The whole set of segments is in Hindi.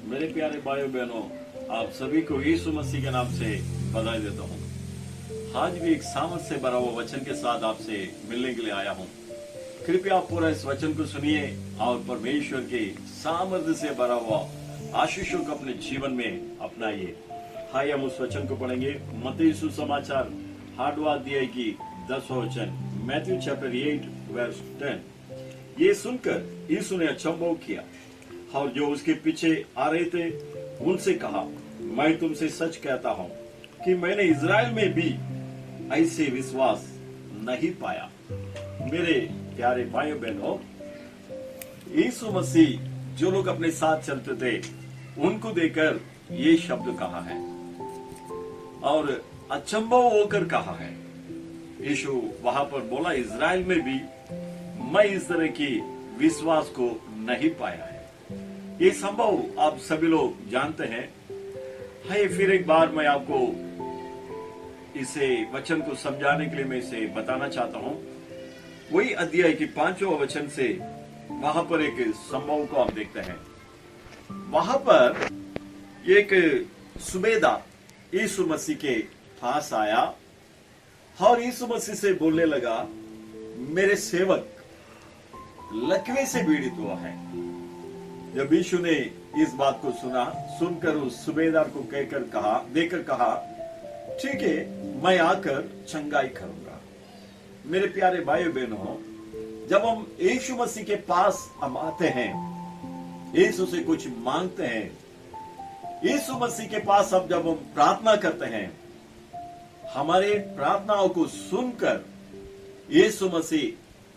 मेरे प्यारे भाइयों बहनों, आप सभी को यीशु मसीह के नाम से बधाई देता हूँ। आज भी एक सामर्थ से भरा हुआ वचन के साथ आपसे मिलने के लिए आया हूँ। कृपया आप पूरा इस वचन को सुनिए और परमेश्वर के सामर्थ्य से भरा हुआ आशीषों को अपने जीवन में अपनाइए। हाय, हम उस वचन को पढ़ेंगे। मत्ती सुसमाचार 8वां अध्याय की 10वां वचन, मैथ्यू चैप्टर 8 वर्स 10। ये सुनकर यीशु ने अचंभव किया और जो उसके पीछे आ रहे थे उनसे कहा, मैं तुमसे सच कहता हूं कि मैंने इज़राइल में भी ऐसे विश्वास नहीं पाया। मेरे प्यारे भाइयों बहनों, यीशु मसीह जो लोग अपने साथ चलते थे उनको देखकर ये शब्द कहा है और अचंभव होकर कहा है। यीशु वहां पर बोला, इज़राइल में भी मैं इस तरह की विश्वास को नहीं पाया है। ये संभव आप सभी लोग जानते हैं। है फिर एक बार मैं आपको इसे वचन को समझाने के लिए मैं इसे बताना चाहता हूं। वही अध्याय की 5वां वचन से वहां पर एक संभव को आप देखते हैं। वहां पर एक सूबेदार यीशु मसीह के पास आया और यीशु मसीह से बोलने लगा, मेरे सेवक लकवे से पीड़ित हुआ है। जब यीशु ने इस बात को सुना, सुनकर उस सूबेदार को देकर कहा, ठीक है, मैं आकर चंगाई करूंगा। मेरे प्यारे भाइयों बहनों, जब हम यीशु मसीह के पास हम आते हैं, यीशु से कुछ मांगते हैं, यीशु मसीह के पास अब जब हम प्रार्थना करते हैं, हमारे प्रार्थनाओं को सुनकर यीशु मसीह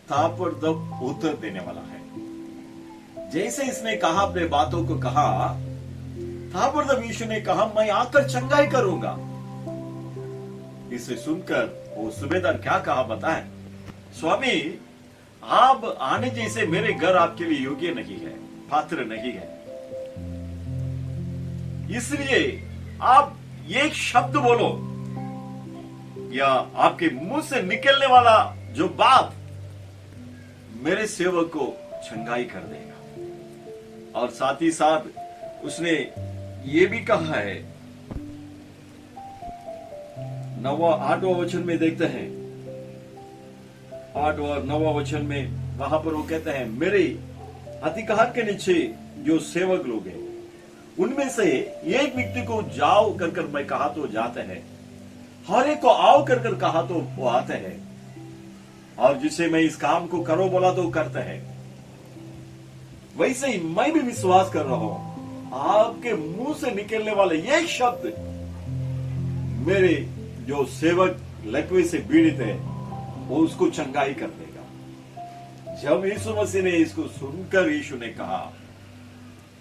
ताबड़तोड़ उत्तर देने वाला है। जैसे इसने कहा, अपने बातों को कहा, ताबड़तोड़ यीशु ने कहा, मैं आकर चंगाई करूंगा। इसे सुनकर वो सूबेदार क्या कहा बताएं? स्वामी, आप आने जैसे मेरे घर आपके लिए योग्य नहीं है, पात्र नहीं है, इसलिए आप एक शब्द बोलो या आपके मुंह से निकलने वाला जो बात मेरे सेवक को चंगाई कर देगा। और साथ ही साथ उसने ये भी कहा है, 8वां वचन में देखते हैं, 9वां वचन में वहां पर वो कहते हैं, मेरे अधिकार के नीचे जो सेवक लोग हैं उनमें से एक व्यक्ति को जाओ कर मैं कहा तो जाते हैं, हर एक को आओ कर कहा तो वो आते हैं, और जिसे मैं इस काम को करो बोला तो करते हैं। वैसे ही मैं भी विश्वास कर रहा हूं, आपके मुंह से निकलने वाले एक शब्द मेरे जो सेवक लकवे से पीड़ित है वो उसको चंगाई कर देगा। जब यीशु मसीह ने इसको सुनकर यीशु ने कहा,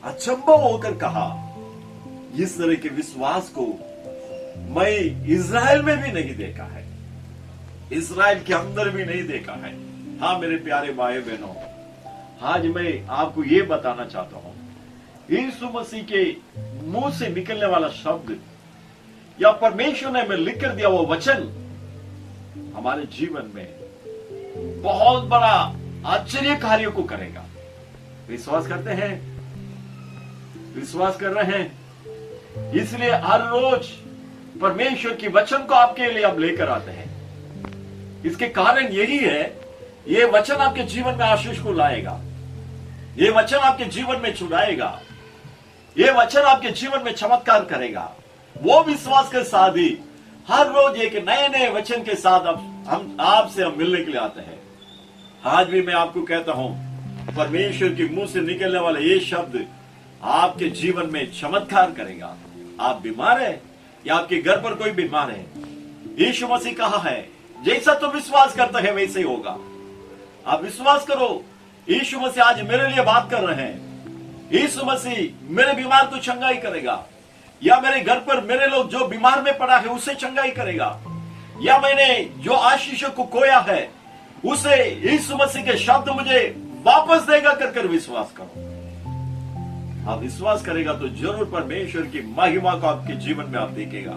अचंभव होकर कहा, इस तरह के विश्वास को मैं इज़राइल में भी नहीं देखा है, इज़राइल के अंदर भी नहीं देखा है। हाँ मेरे प्यारे भाई बहनों, आज मैं आपको ये बताना चाहता हूं, यीशु मसीह के मुंह से निकलने वाला शब्द या परमेश्वर ने हमें लिख कर दिया वो वचन हमारे जीवन में बहुत बड़ा आश्चर्य कार्यों को करेगा। विश्वास करते हैं? विश्वास कर रहे हैं? इसलिए हर रोज परमेश्वर की वचन को आपके लिए हम लेकर आते हैं। इसके कारण यही है, ये वचन आपके जीवन में आशीष को लाएगा, ये वचन आपके जीवन में छुड़ाएगा, ये वचन आपके जीवन में चमत्कार करेगा। वो विश्वास के साथ ही हर रोज एक नए नए वचन के साथ हम आपसे मिलने के लिए आते हैं। आज भी मैं आपको कहता हूं, परमेश्वर के मुंह से निकलने वाला ये शब्द आपके जीवन में चमत्कार करेगा। आप बीमार है या आपके घर पर कोई बीमार है, यीशु मसीह कहा है, जैसा तो विश्वास करता है वैसे ही होगा। आप विश्वास करो, यीशु मसीह आज मेरे लिए बात कर रहे हैं। यीशु मसीह मेरे बीमार को चंगाई करेगा, या मेरे घर पर मेरे लोग जो बीमार में पड़ा है उसे चंगाई करेगा, या मैंने जो आशीषों को खोया है उसे यीशु मसीह के शब्द मुझे वापस देगा कर विश्वास करो। आप विश्वास करेगा तो जरूर परमेश्वर की महिमा को आपके जीवन में आप देखेगा।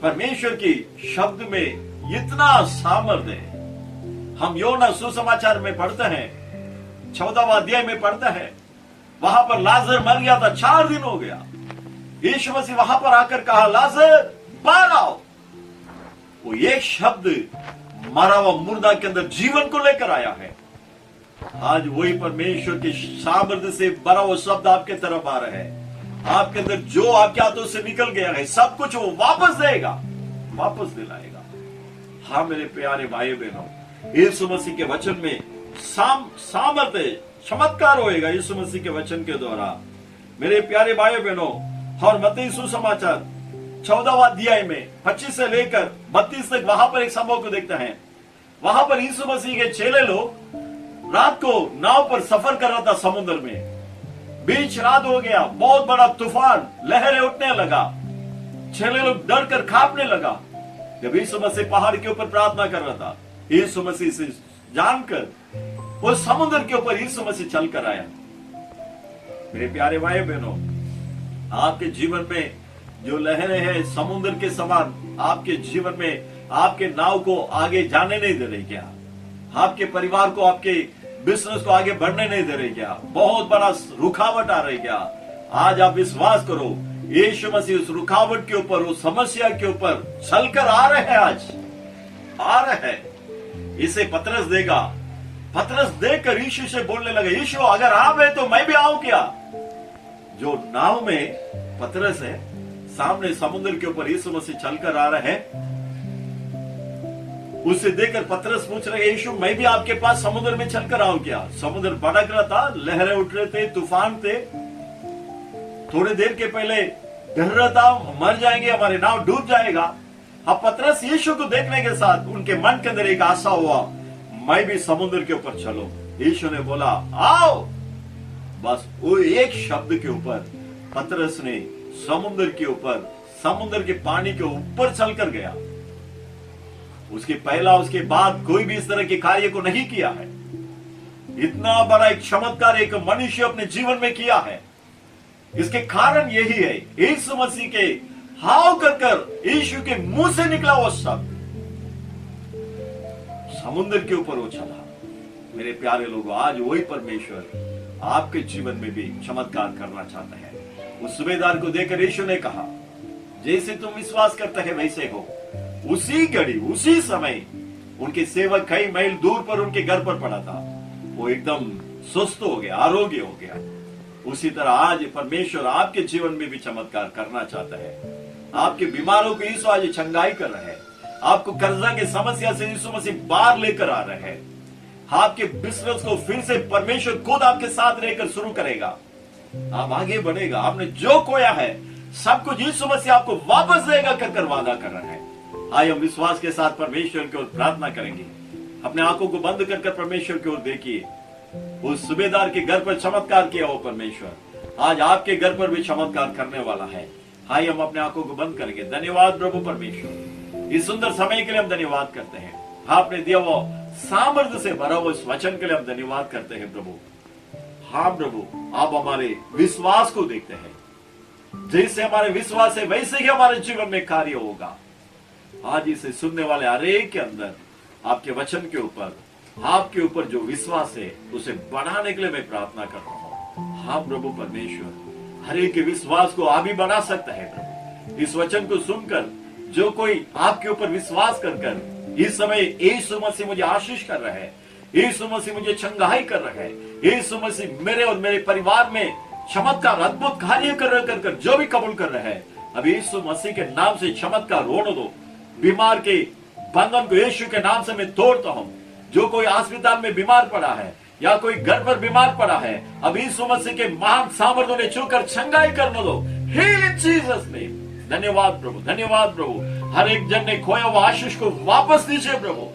परमेश्वर की शब्द में इतना सामर्थ्य है। हम यूहन्ना सुसमाचार में पढ़ते हैं, 14वां अध्याय में पढ़ते हैं, वहां पर लाजर मर गया था, 4 दिन हो गया। यीशु मसीह वहां पर आकर कहा, लाजर बाहर आओ। वो एक शब्द मरा हुआ मुर्दा के अंदर जीवन को लेकर आया है। आज वही परमेश्वर के सामर्थ्य से भरा हुआ शब्द आपके तरफ आ रहा है। आपके अंदर जो आपके हाथों से निकल गया है, सब कुछ वो वापस देगा, वापस दिलाएगा। हाँ मेरे प्यारे भाई बहनों, यीशु मसीह के वचन में सामर्थ्य, चमत्कार होएगा यीशु मसीह के वचन के द्वारा। मेरे प्यारे भाई बहनों, और मत्ती सुसमाचार 14वां अध्याय में 25 से लेकर 32 तक वहां पर एक संभव को देखते हैं। वहां पर यीशु मसीह के चेले लोग रात को नाव पर सफर कर रहा था समुद्र में। बीच रात हो गया, बहुत बड़ा तूफान, लहरें उठने लगा। चेले लोग डर कर कांपने लगा। जब यीशु मसीह पहाड़ के ऊपर प्रार्थना कर रहा था, यीशु मसीह से जानकर वो समुद्र के ऊपर यीशु मसीह चल कर आया। मेरे प्यारे भाई बहनों, आपके जीवन में जो लहरें हैं समुद्र के समान, आपके जीवन में आपके नाव को आगे जाने नहीं दे रही क्या? आपके परिवार को, आपके बिजनेस को आगे बढ़ने नहीं दे रही क्या? बहुत बड़ा रुकावट आ रही क्या? आज आप विश्वास करो, यीशु मसीह उस रुकावट के ऊपर, उस समस्या के ऊपर चलकर आ रहे हैं। आज आ रहे हैं। इसे पतरस देगा। पतरस देखकर यीशु से बोलने लगा, यीशु अगर आप है तो मैं भी आऊं क्या? जो नाव में पतरस है, सामने समुद्र के ऊपर यीशु मसीह चलकर आ रहे हैं। उसे देखकर पतरस पूछ रहे, यीशु मैं भी आपके पास समुद्र में चलकर आऊं क्या? समुद्र भड़क रहा था, लहरें उठ रहे थे, तूफान थे। थोड़ी देर के पहले डर रहा था, मर जाएंगे, हमारे नाव डूब जाएगा। अब पतरस यीशु को देखने के साथ उनके मन के अंदर एक आशा हुआ, मैं भी समुद्र के ऊपर चलो। यीशु ने बोला आओ। बस वो एक शब्द के ऊपर पतरस ने समुद्र के ऊपर, समुद्र के पानी के ऊपर चलकर गया। उसके पहला, उसके बाद कोई भी इस तरह के कार्य को नहीं किया है। इतना बड़ा एक चमत्कार एक मनुष्य अपने जीवन में किया है। इसके कारण यही है, यीशु मसीह के हाव कर यीशु के मुंह से निकला वो शब्द, समुद्र के ऊपर वो चला। मेरे प्यारे लोगों, आज वही परमेश्वर आपके जीवन में भी चमत्कार करना चाहता है। उस सूबेदार को देखकर यीशु ने कहा, जैसे तुम विश्वास करते हैं वैसे हो। उसी घड़ी, उसी समय उनके सेवक कई मील दूर पर उनके घर पर पड़ा था। वो एकदम स्वस्थ हो गया, आरोग्य हो गया। उसी तरह आज परमेश्वर आपके जीवन में भी चमत्कार करना चाहता है। आपके बीमारों को यीशु आज चंगाई कर रहे हैं। आपको कर्जा की समस्या से यीशु मसीह बाहर लेकर आ रहे हैं। आपके बिजनेस को फिर से परमेश्वर खुद आपके साथ रहकर शुरू करेगा। आप आगे बढ़ेगा। आपने जो खोया है सब कुछ यीशु मसीह आपको वापस देगा कर वादा कर रहा है। आइए हम विश्वास के साथ परमेश्वर की ओर प्रार्थना करेंगे। अपने आंखों को बंद कर परमेश्वर की ओर देखिए। उस सूबेदार के घर पर चमत्कार किया हो परमेश्वर, आज आपके घर पर भी चमत्कार करने वाला है। आइए हम अपने आंखों को बंद करेंगे। धन्यवाद प्रभु परमेश्वर, इस सुंदर समय के लिए हम धन्यवाद करते हैं। आपने दिया वो सामर्थ्य से भरा हुआ इस वचन के लिए हम धन्यवाद करते हैं प्रभु। हाँ प्रभु, आप हमारे विश्वास को देखते हैं। जैसे हमारे विश्वास है वैसे ही हमारे जीवन में कार्य होगा। आज इसे सुनने वाले हरेक के अंदर आपके वचन के ऊपर, आपके ऊपर जो विश्वास है उसे बढ़ाने के लिए मैं प्रार्थना करता हूँ। हाँ प्रभु परमेश्वर, हरेक के विश्वास को आप ही बढ़ा सकता है प्रभु। इस वचन को सुनकर जो कोई आपके ऊपर विश्वास कर इस समय यीशु मसीह मुझे आशीष कर रहा है, यीशु मसीह मुझे चंगाई कर रहा है, यीशु मसीह मेरे और मेरे परिवार में चमत्कार अद्भुत कार्य कर जो भी कबूल कर रहा है, अब यीशु मसीह के नाम से चमत्कार होने दो। बीमार के बंधन को यीशु के नाम से मैं तोड़ता हूँ। जो कोई अस्पताल में बीमार पड़ा है या कोई घर पर बीमार पड़ा है, अब यीशु मसीह के महान सामर्थ्य ने छूकर चंगाई करने दो। Heal in Jesus name. धन्यवाद प्रभु, धन्यवाद प्रभु। हर एक जन ने खोया हुआ आशीष को वापस दीजिए प्रभु,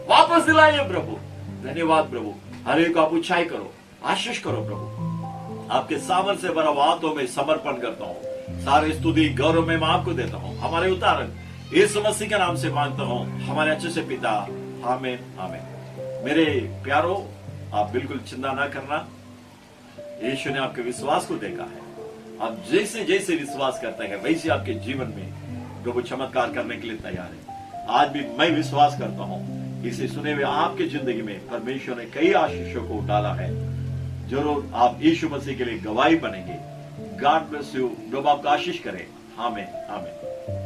वापस दिलाइए प्रभु। धन्यवाद प्रभु। हर एक आप ऊंचाई करो, आशीष करो प्रभु। आपके सामर्थ्य से भरा हाथों में समर्पण करता हूँ। सारे स्तुति गौरव में मैं आपको देता हूँ। हमारे उतारक यीशु मसीह के नाम से मांगता हूँ, हमारे अच्छे से पिता। आमीन आमीन। मेरे प्यारो, आप बिल्कुल चिंता ना करना। यीशु ने आपके विश्वास को देखा है। आप जैसे जैसे विश्वास करते हैं वैसे आपके जीवन में प्रभु चमत्कार करने के लिए तैयार है। आज भी मैं विश्वास करता हूँ, इसे सुने हुए आपके जिंदगी में परमेश्वर ने कई आशीषों को डाला है। जरूर आप यीशु मसीह के लिए गवाही बनेंगे। God bless you. प्रभु आपका आशीष करे। आमीन आमीन।